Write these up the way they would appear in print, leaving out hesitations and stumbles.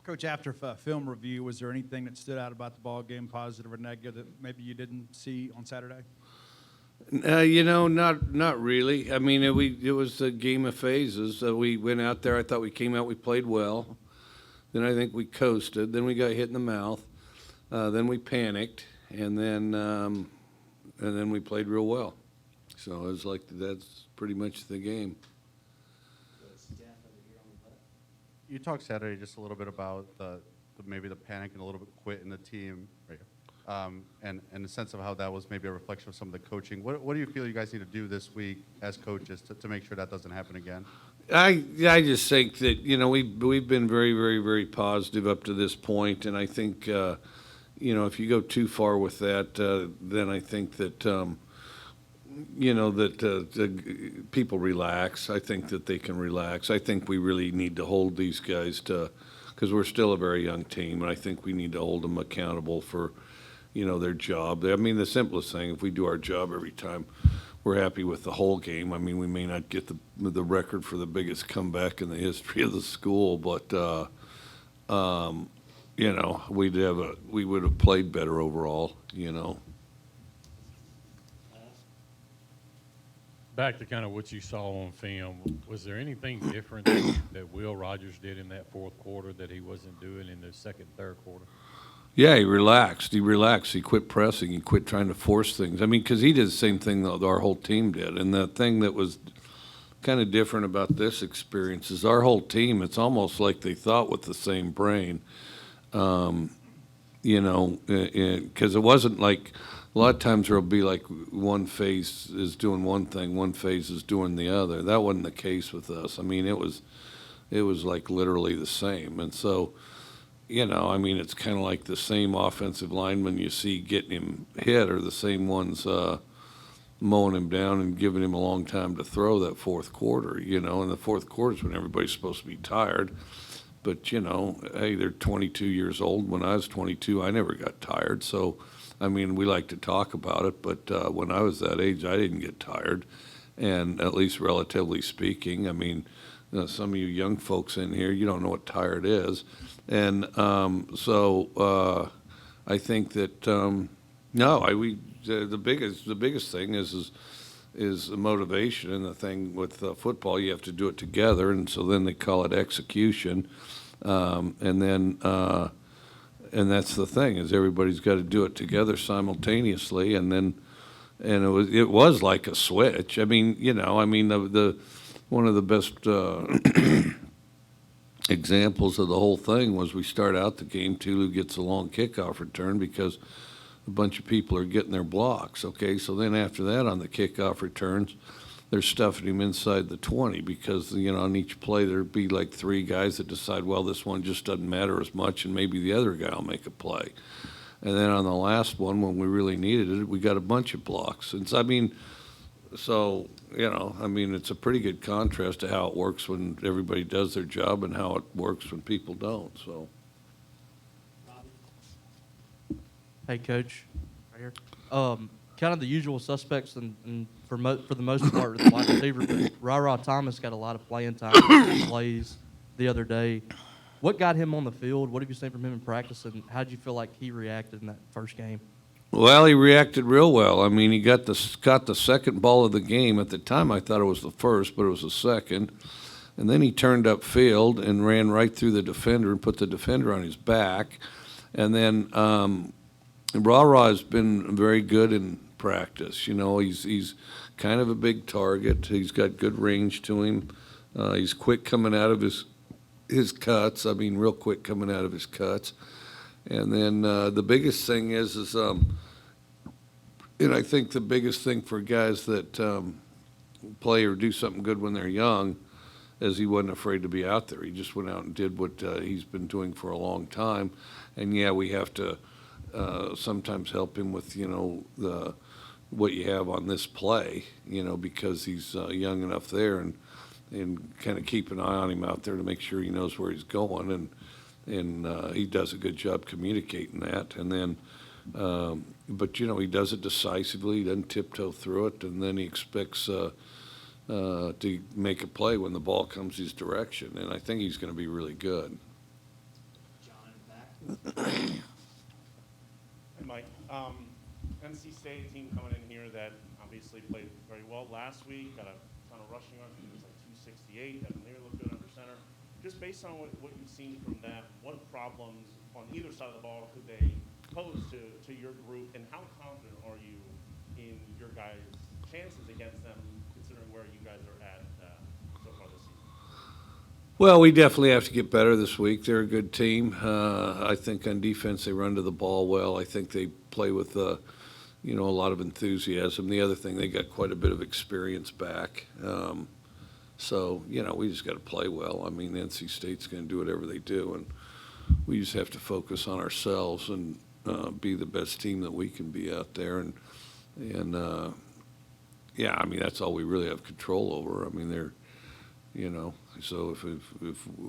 Coach, after film review, was there anything that stood out about the ball game, positive or negative, that maybe you didn't see on Saturday? Not really. I mean, it was a game of phases. We went out there. I thought we came out. We played well. Then I think we coasted. Then we got hit in the mouth. Then we panicked, and then we played real well. So it was like that's pretty much the game. You talked Saturday just a little bit about maybe the panic and a little bit quit in the team, right? And the sense of how that was maybe a reflection of some of the coaching. What do you feel you guys need to do this week as coaches to make sure that doesn't happen again? I just think that we've been very, very, very positive up to this point, and I think if you go too far with that, then I think that people relax. I think that they can relax. I think we really need to hold these guys because we're still a very young team, and I think we need to hold them accountable for their job. I mean, the simplest thing, if we do our job every time, we're happy with the whole game. I mean, we may not get the record for the biggest comeback in the history of the school, but we would have played better overall. Back to kind of what you saw on film, was there anything different that Will Rogers did in that fourth quarter that he wasn't doing in the second, third quarter? Yeah, he relaxed. He quit pressing. He quit trying to force things. I mean, because he did the same thing that our whole team did. And the thing that was kind of different about this experience is our whole team, it's almost like they thought with the same brain, because it wasn't like a lot of times there'll be like one phase is doing one thing, one phase is doing the other. That wasn't the case with us. I mean, it was like literally the same. And so, it's kind of like the same offensive linemen you see getting him hit are the same ones mowing him down and giving him a long time to throw that fourth quarter, and the fourth quarter is when everybody's supposed to be tired. But, hey, they're 22 years old. When I was 22, I never got tired. So, I mean, we like to talk about it, but when I was that age, I didn't get tired, and at least relatively speaking. I mean, some of you young folks in here, you don't know what tired is. And so I think that the biggest thing is the motivation, and the thing with football, you have to do it together, and so then they call it execution, and that's the thing is everybody's got to do it together simultaneously, and it was like a switch. I mean, the one of the best examples of the whole thing was we start out the game, Tulu gets a long kickoff return because a bunch of people are getting their blocks, okay? So then after that on the kickoff returns, they're stuffing him inside the 20 because, on each play there'd be like three guys that decide, well, this one just doesn't matter as much, and maybe the other guy will make a play. And then on the last one, when we really needed it, we got a bunch of blocks. And so, it's a pretty good contrast to how it works when everybody does their job and how it works when people don't. So, hey, Coach, right here. Kind of the usual suspects, and for the most part, the wide receiver. But Ra Thomas got a lot of playing time, plays the other day. What got him on the field? What have you seen from him in practice, and how did you feel like he reacted in that first game? well, he reacted real well. I mean, he got the second ball of the game. At the time, I thought it was the first, but it was the second. And then he turned upfield and ran right through the defender and put the defender on his back. And then Ra has been very good in practice. He's kind of a big target. He's got good range to him. He's quick coming out of his cuts. I mean, real quick coming out of his cuts. And then the biggest thing is and I think the biggest thing for guys that play or do something good when they're young is he wasn't afraid to be out there. He just went out and did what he's been doing for a long time. And, yeah, we have to sometimes help him with, what you have on this play, because he's young enough there, and kind of keep an eye on him out there to make sure he knows where he's going. And he does a good job communicating that. And then, but he does it decisively. He doesn't tiptoe through it, and then he expects to make a play when the ball comes his direction. And I think he's going to be really good. Hey, Mike. NC State team coming in here that obviously played very well last week, got a ton of rushing yards. I think it was like 268. Evan Lear looked good under center. Just based on what you've seen from them, what problems on either side of the ball could they pose to your group, and how confident are you in your guys' chances against them, considering where you guys are at so far this season? Well, we definitely have to get better this week. They're a good team. I think on defense they run to the ball well. I think they play with, a lot of enthusiasm. The other thing, they got quite a bit of experience back. So, we just got to play well. I mean, NC State's going to do whatever they do, and we just have to focus on ourselves and be the best team that we can be out there. And I mean, that's all we really have control over. I mean, so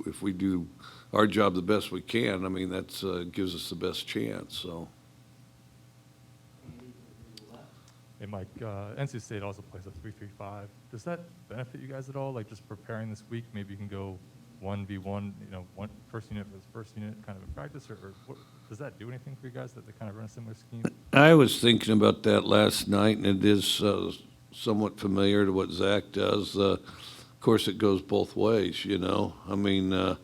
if we do our job the best we can, I mean, that's gives us the best chance, so. Hey, Mike, NC State also plays a 3-3-5. Does that benefit you guys at all? Like just preparing this week, maybe you can go 1v1, one first unit versus first unit kind of in practice, or what, does that do anything for you guys that they kind of run a similar scheme? I was thinking about that last night, and it is somewhat familiar to what Zach does. Of course, it goes both ways, I mean,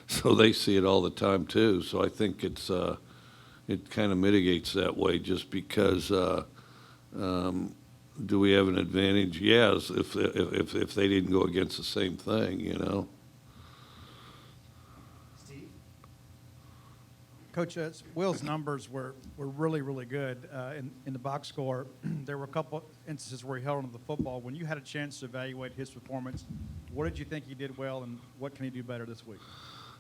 so they see it all the time too. So I think it kind of mitigates that way just because. Do we have an advantage? Yes, if they didn't go against the same thing, Steve? Coach, Will's numbers were really, really good in the box score. There were a couple instances where he held onto the football. When you had a chance to evaluate his performance, what did you think he did well, and what can he do better this week?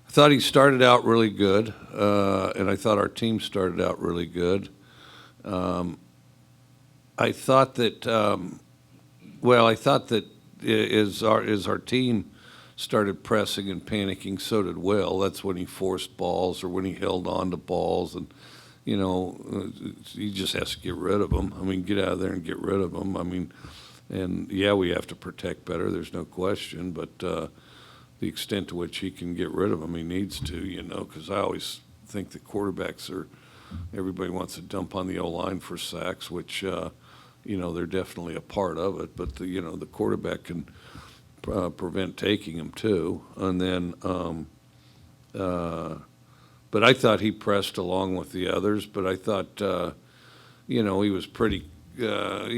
I thought he started out really good, and I thought our team started out really good. I thought that, as our team started pressing and panicking, so did Will. That's when he forced balls or when he held on to balls, and he just has to get rid of them. I mean, get out of there and get rid of them. I mean, and we have to protect better. There's no question, but the extent to which he can get rid of them, he needs to. Because I always think the quarterbacks are. Everybody wants to dump on the O-line for sacks, which. They're definitely a part of it, but the quarterback can prevent taking them too. And then, but I thought he pressed along with the others. But I thought, he was pretty. And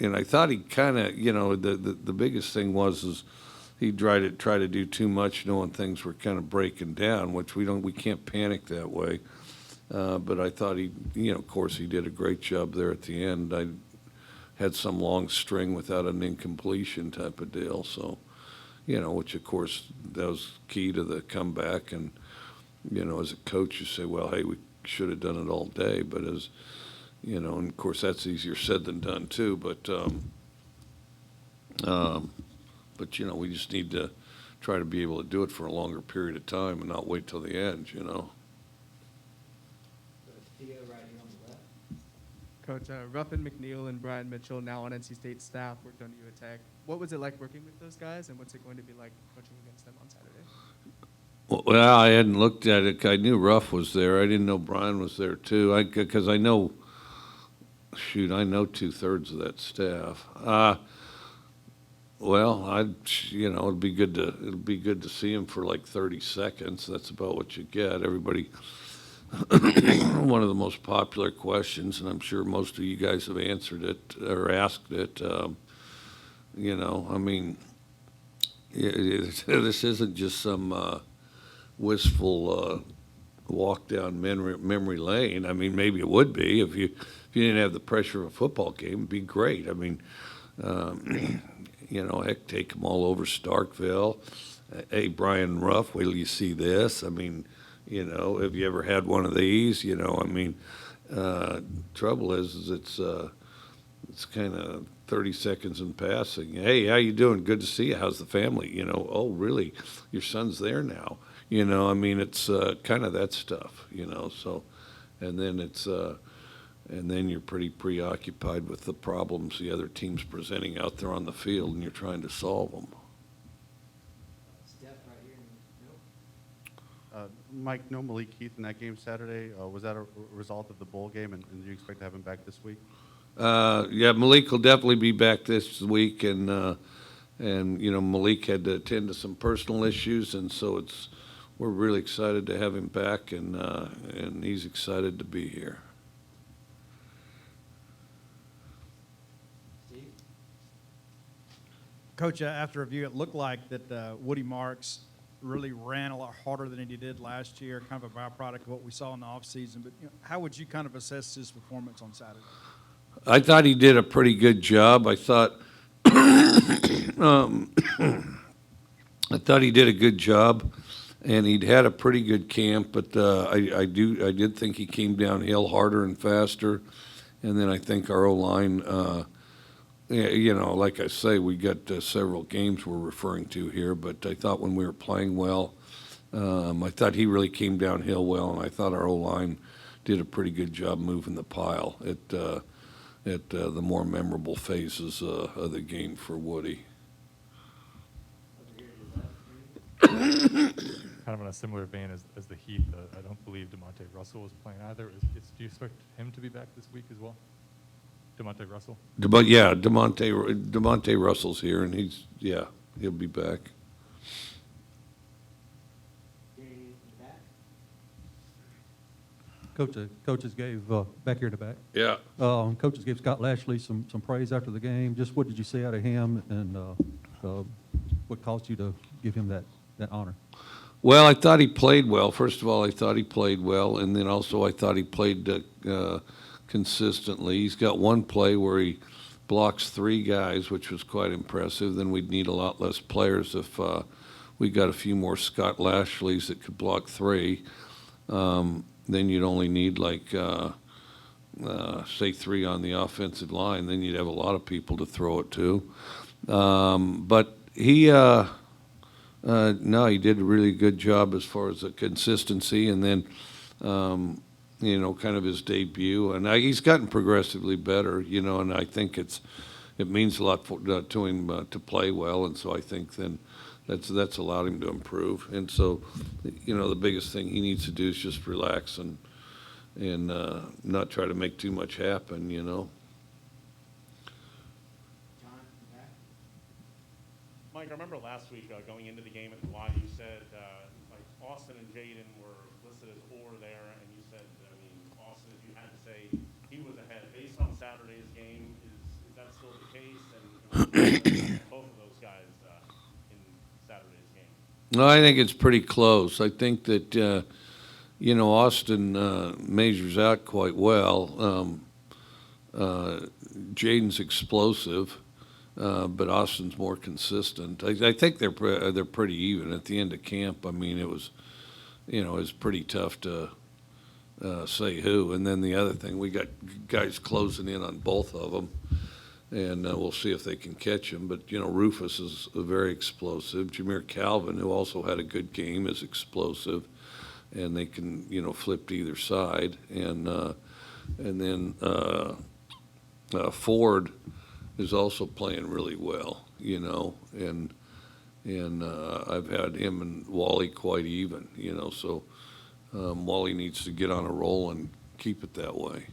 I thought he kind of, the biggest thing was he tried to do too much, knowing things were kind of breaking down, which we can't panic that way. But I thought of course, he did a great job there at the end. I had some long string without an incompletion type of deal. So, which of course, that was key to the comeback. And, as a coach, you say, well, hey, we should have done it all day. But and of course, that's easier said than done too. But we just need to try to be able to do it for a longer period of time and not wait till the end, Coach, Ruffin McNeil and Brian Mitchell, now on NC State staff, worked on U Attack. What was it like working with those guys, and what's it going to be like coaching against them on Saturday? Well, I hadn't looked at it. I knew Ruff was there. I didn't know Brian was there too. Because I know 2/3 of that staff. It'd be good to see him for like 30 seconds. That's about what you get. Everybody. One of the most popular questions, and I'm sure most of you guys have answered it or asked it. I mean, this isn't just some wistful walk down memory lane. I mean, maybe it would be if you didn't have the pressure of a football game. It'd be great. I mean, heck, take them all over Starkville. Hey, Brian Ruff, wait till you see this. I mean. Have you ever had one of these? Trouble is it's kind of 30 seconds in passing. Hey, how you doing? Good to see you. How's the family? Oh, really? Your son's there now. I mean, it's kind of that stuff. So, and then and then you're pretty preoccupied with the problems the other team's presenting out there on the field, and you're trying to solve them. Steph right here in the middle. Mike, no Malik Heath in that game Saturday. Was that a result of the bowl game, and do you expect to have him back this week? Yeah, Malik will definitely be back this week, and Malik had to attend to some personal issues, and so we're really excited to have him back, and he's excited to be here. Coach, after review, it looked like that Woody Marks really ran a lot harder than he did last year, kind of a byproduct of what we saw in the offseason. But how would you kind of assess his performance on Saturday? I thought he did a pretty good job. I thought I thought he did a good job, and he'd had a pretty good camp. But I did think he came downhill harder and faster, and then I think our O-line. Like I say, we got several games we're referring to here, but I thought when we were playing well, I thought he really came downhill well, and I thought our O-line did a pretty good job moving the pile at the more memorable phases of the game for Woody. Kind of in a similar vein as the Heath, I don't believe DeMonte Russell was playing either. Do you expect him to be back this week as well? DeMonte Russell? DeMonte Russell's here, and he'll be back. Coaches gave, back here to back, Yeah. coaches gave Scott Lashley some praise after the game. Just what did you see out of him, and what caused you to give him that honor? Well, I thought he played well. First of all, I thought he played well, and then also I thought he played consistently. He's got one play where he blocks three guys, which was quite impressive. Then we'd need a lot less players if we got a few more Scott Lashleys that could block three. Then you'd only need say three on the offensive line. Then you'd have a lot of people to throw it to. But he he did a really good job as far as the consistency, and then kind of his debut, and he's gotten progressively better, and I think it means a lot to him to play well, and so I think then that's allowed him to improve, and so the biggest thing he needs to do is just relax and not try to make too much happen, Mike, I remember last week going into the game at the Y, you said like Austin and Jaden were listed as or there, and you said, Austin, if you had to say he was ahead based on Saturday's game, is that still the case? And both of those guys in Saturday's game. No, I think it's pretty close. I think that Austin measures out quite well. Jaden's explosive. But Austin's more consistent. I think they're pretty even at the end of camp. It was pretty tough to say who. And then the other thing, we got guys closing in on both of them, and we'll see if they can catch him. But Rufus is very explosive. Jameer Calvin, who also had a good game, is explosive, and they can flip to either side. And then Ford is also playing really well, and I've had him and Wally quite even, so Wally needs to get on a roll and keep it that way,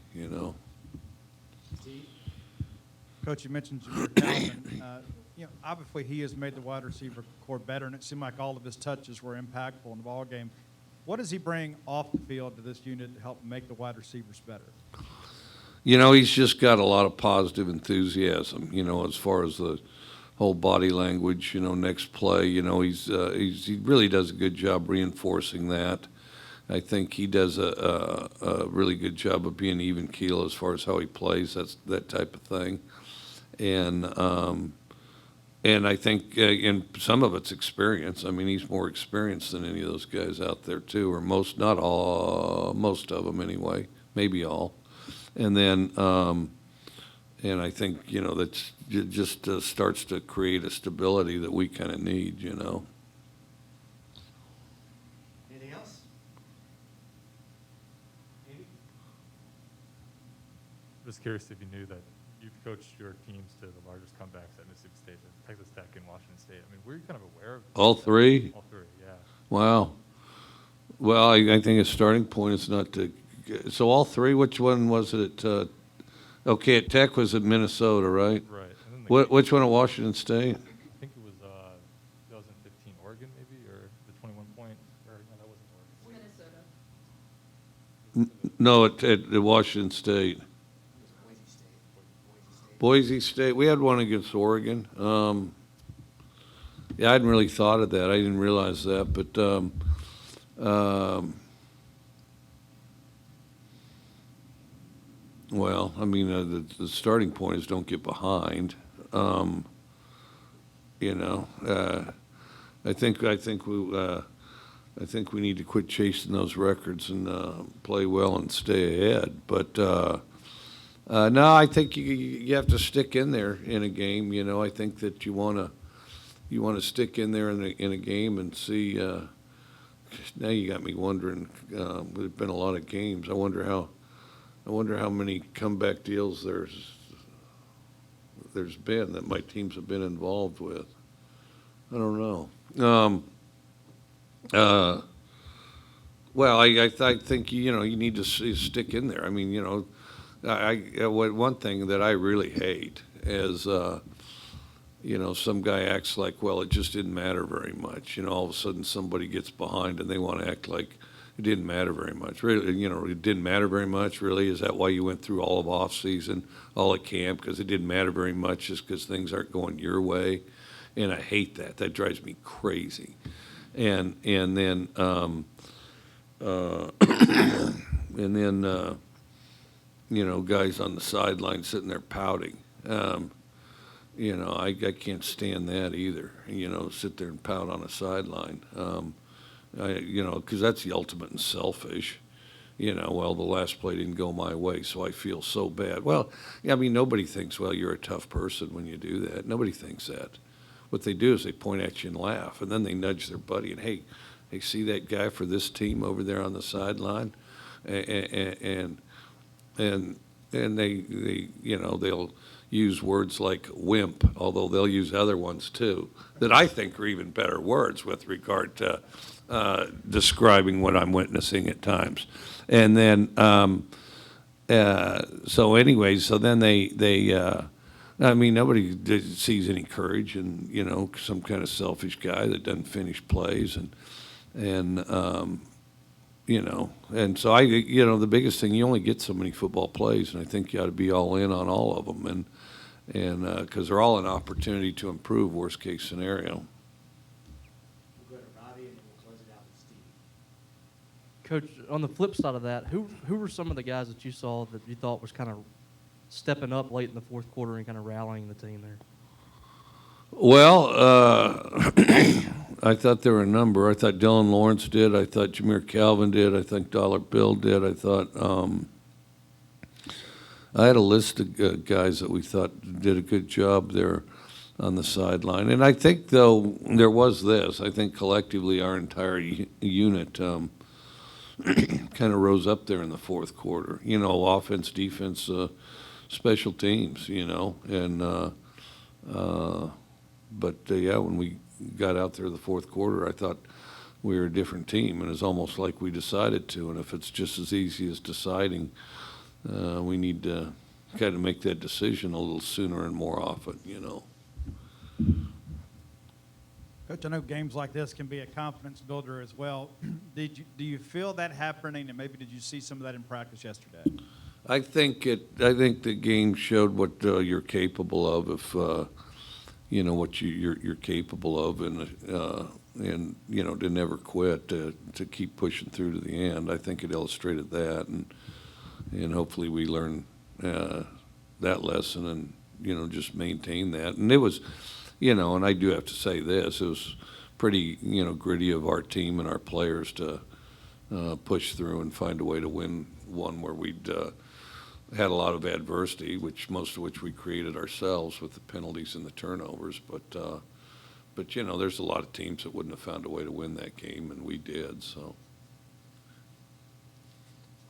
Coach, you mentioned Jameer Calvin. Obviously he has made the wide receiver core better, and it seemed like all of his touches were impactful in the ball game. What does he bring off the field to this unit to help make the wide receivers better? He's just got a lot of positive enthusiasm, as far as the whole body language, next play, he really does a good job reinforcing that. I think he does a really good job of being even keel as far as how he plays, that type of thing. And I think in some of it's experience. He's more experienced than any of those guys out there too, or most of them anyway, maybe all. And then, and I think, that's just starts to create a stability that we kind of need, Anything else? Maybe? Just curious if you knew that you've coached your teams to the largest comebacks at Mississippi State, Texas Tech and Washington State. Were you kind of aware of all three. All three, yeah. Wow. Well, I think a starting point is not to, so all three, which one was it? Okay, at Tech was at Minnesota, right? Right. And then the game, Which one at Washington State? I think it was 2015 Oregon maybe, or the 21 point, or no, that wasn't Oregon. No, at Washington State. Boise State. We had one against Oregon. Yeah, I hadn't really thought of that. I didn't realize that, but well, I mean, the starting point is don't get behind. You know, I think we need to quit chasing those records and play well and stay ahead. But no, I think you have to stick in there in a game. You know, I think that you want to stick in there in a game and see. Now you got me wondering. There've been a lot of games. I wonder how many comeback deals there's been that my teams have been involved with. I don't know. Well, I think you need to stick in there. I mean, one thing that I really hate is some guy acts like, well, it just didn't matter very much. All of a sudden somebody gets behind and they want to act like it didn't matter very much. Really, it didn't matter very much. Really, is that why you went through all of off season, all of camp? Because it didn't matter very much, just because things aren't going your way. And I hate that. That drives me crazy. And then guys on the sideline sitting there pouting. I can't stand that either. Sit there and pout on a sideline. Because that's the ultimate in selfish. Well, the last play didn't go my way, so I feel so bad. Well, I mean, nobody thinks, well, you're a tough person when you do that. Nobody thinks that. What they do is they point at you and laugh, and then they nudge their buddy and, hey, see that guy for this team over there on the sideline? And they'll use words like wimp, although they'll use other ones too, that I think are even better words with regard to describing what I'm witnessing at times. And then, so then they I mean, nobody sees any courage in, some kind of selfish guy that doesn't finish plays and so the biggest thing, you only get so many football plays, and I think you ought to be all in on all of them, and because they're all an opportunity to improve, worst case scenario. We'll go to Robbie and then we'll close it out with Steve. Coach, on the flip side of that, who were some of the guys that you saw that you thought was kind of stepping up late in the fourth quarter and kind of rallying the team there? Well, I thought there were a number. I thought Dylan Lawrence did. I thought Jameer Calvin did. I think Dollar Bill did. I thought I had a list of guys that we thought did a good job there on the sideline. And I think, though, there was this. I think collectively our entire unit kind of rose up there in the fourth quarter. Offense, defense, special teams, and but when we got out there the fourth quarter, I thought we were a different team, and it's almost like we decided to. And if it's just as easy as deciding, we need to kind of make that decision a little sooner and more often, Coach, I know games like this can be a confidence builder as well. Do you feel that happening, and maybe did you see some of that in practice yesterday? I think the game showed what you're capable of if what you're capable of, and to never quit, to keep pushing through to the end. I think it illustrated that, and hopefully we learn that lesson and just maintain that. And it was, and I do have to say this, it was pretty gritty of our team and our players to push through and find a way to win one where we'd had a lot of adversity, most of which we created ourselves with the penalties and the turnovers. But there's a lot of teams that wouldn't have found a way to win that game, and we did. So.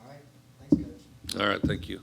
All right. Thanks, Coach. All right, thank you.